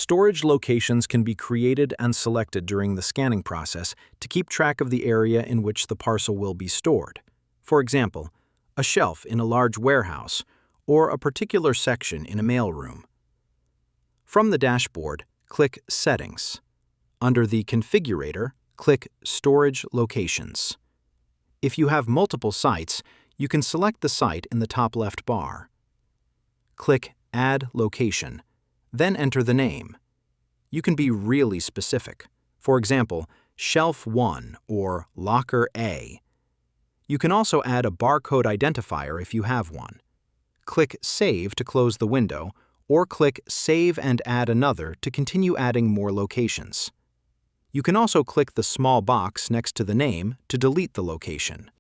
Storage locations can be created and selected during the scanning process to keep track of the area in which the parcel will be stored. For example, a shelf in a large warehouse or a particular section in a mailroom. From the dashboard, click Settings. Under the Configurator, click Storage Locations. If you have multiple sites, you can select the site in the top left bar. Click Add Location, then enter the name. You can be really specific. For example, Shelf 1 or Locker A. You can also add a barcode identifier if you have one. Click Save to close the window, or click Save and Add Another to continue adding more locations. You can also click the small box next to the name to delete the location.